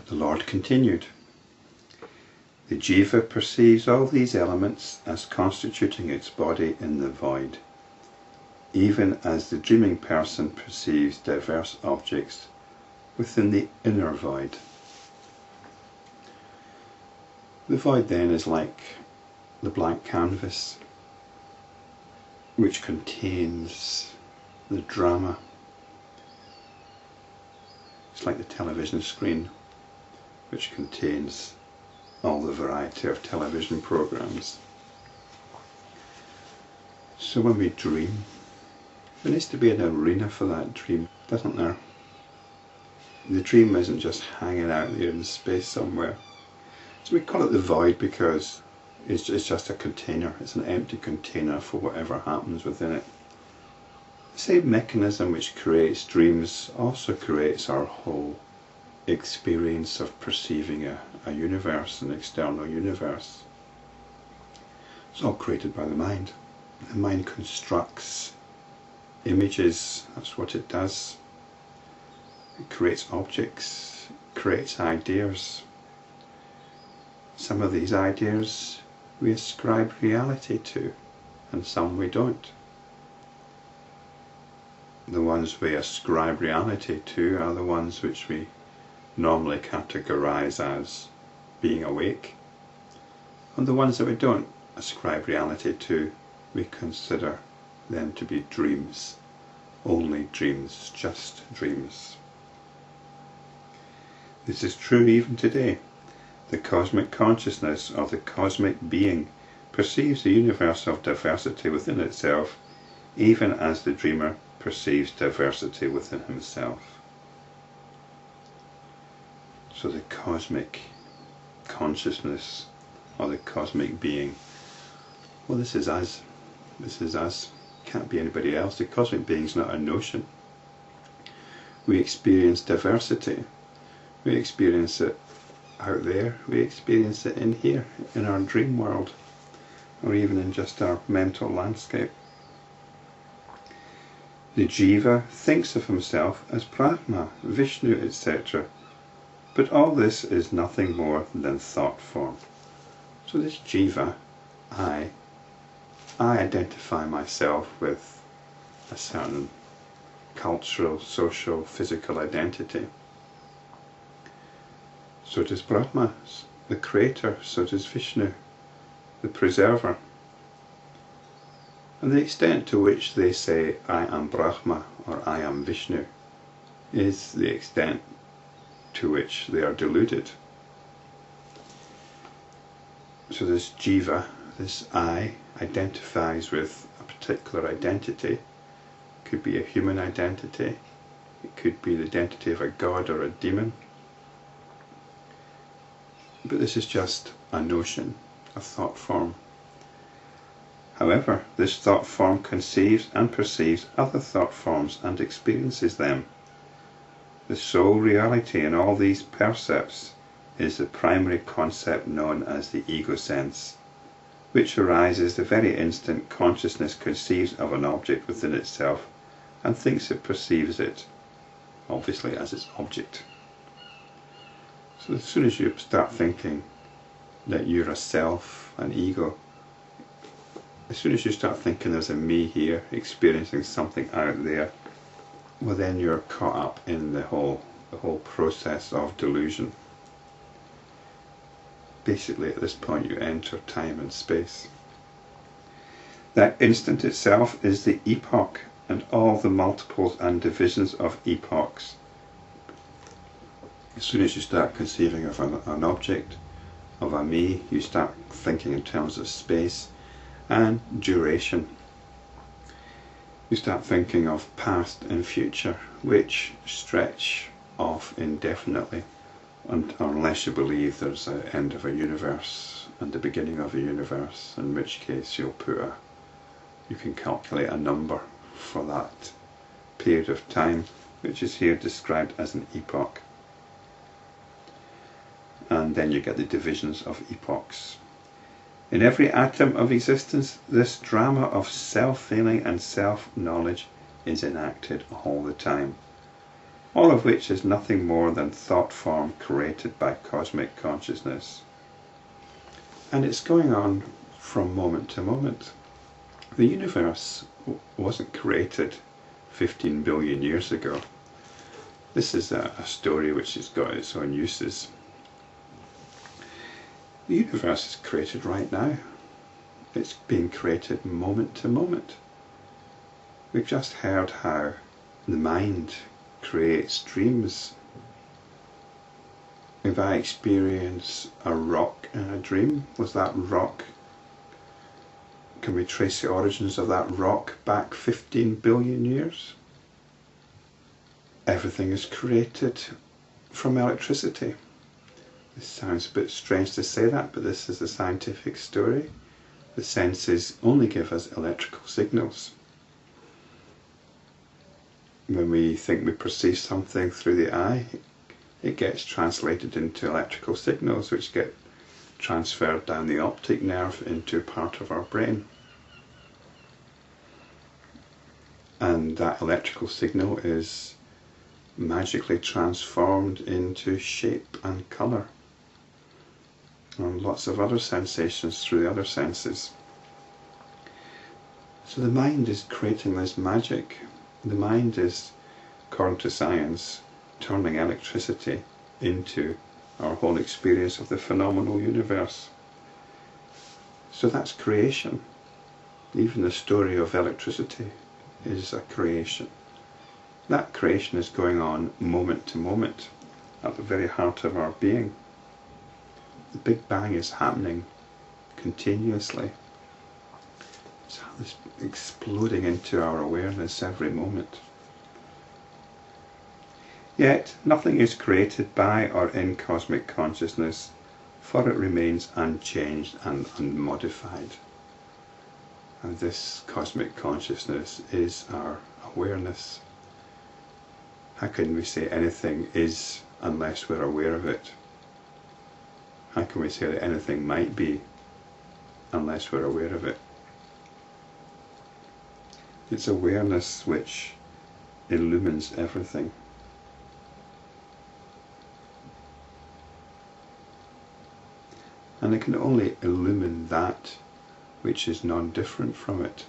The Lord continued, "The jiva perceives all these elements as constituting its body in the void, even as the dreaming person perceives diverse objects within the inner void." The void then is like the blank canvas which contains the drama. It's like the television screen which contains all the variety of television programs. So when we dream, there needs to be an arena for that dream, doesn't there? The dream isn't just hanging out there in space somewhere. So we call it the void because it's just a container. It's an empty container for whatever happens within it. The same mechanism which creates dreams also creates our whole experience of perceiving a universe, an external universe. It's all created by the mind. The mind constructs images, that's what it does. It creates objects, it creates ideas. Some of these ideas we ascribe reality to, and some we don't. The ones we ascribe reality to are the ones which we normally categorize as being awake, and the ones that we don't ascribe reality to, we consider them to be dreams, only dreams, just dreams. This is true even today. The cosmic consciousness or the cosmic being perceives the universe of diversity within itself, even as the dreamer perceives diversity within himself. So the cosmic consciousness or the cosmic being, well, this is us. This is us. Can't be anybody else. The cosmic being is not a notion. We experience diversity. We experience it out there. We experience it in here, in our dream world, or even in just our mental landscape. The jiva thinks of himself as Brahma, Vishnu, etc. But all this is nothing more than thought form. So this jiva, I identify myself with a certain cultural, social, physical identity. So does Brahma, the creator, so does Vishnu, the preserver. And the extent to which they say, I am Brahma or I am Vishnu, is the extent to which they are deluded. So this jiva, this I, identifies with a particular identity. It could be a human identity, it could be the identity of a god or a demon. But this is just a notion, a thought form. However, this thought form conceives and perceives other thought forms and experiences them. The sole reality in all these percepts is the primary concept known as the egosense, which arises the very instant consciousness conceives of an object within itself and thinks it perceives it, obviously as its object. So as soon as you start thinking that you're a self, an ego, as soon as you start thinking there's a me here experiencing something out there, well then you're caught up in the whole process of delusion. Basically at this point you enter time and space. That instant itself is the epoch and all the multiples and divisions of epochs. As soon as you start conceiving of an object, of a me, you start thinking in terms of space and duration. You start thinking of past and future, which stretch off indefinitely, unless you believe there's an end of a universe and the beginning of a universe, in which case you can calculate a number for that period of time, which is here described as an epoch. And then you get the divisions of epochs. In every atom of existence, this drama of self-feeling and self-knowledge is enacted all the time. all of which is nothing more than thought form created by cosmic consciousness. And it's going on from moment to moment. The universe wasn't created 15 billion years ago. This is a story which has got its own uses. The universe is created right now. It's being created moment to moment. We've just heard how the mind creates dreams. If I experience a rock in a dream, was that rock, can we trace the origins of that rock back 15 billion years? Everything is created from electricity. This sounds a bit strange to say that, but this is a scientific story. The senses only give us electrical signals. When we think we perceive something through the eye, it gets translated into electrical signals which get transferred down the optic nerve into part of our brain. And that electrical signal is magically transformed into shape and colour, and lots of other sensations through the other senses. So the mind is creating this magic. The mind is, according to science, turning electricity into our whole experience of the phenomenal universe. So that's creation. Even the story of electricity is a creation. That creation is going on moment to moment, at the very heart of our being. The Big Bang is happening continuously. It's exploding into our awareness every moment. Yet nothing is created by or in cosmic consciousness, for it remains unchanged and unmodified. And this cosmic consciousness is our awareness. How can we say anything is unless we're aware of it? How can we say that anything might be unless we're aware of it? It's awareness which illumines everything. And it can only illumine that which is non-different from it.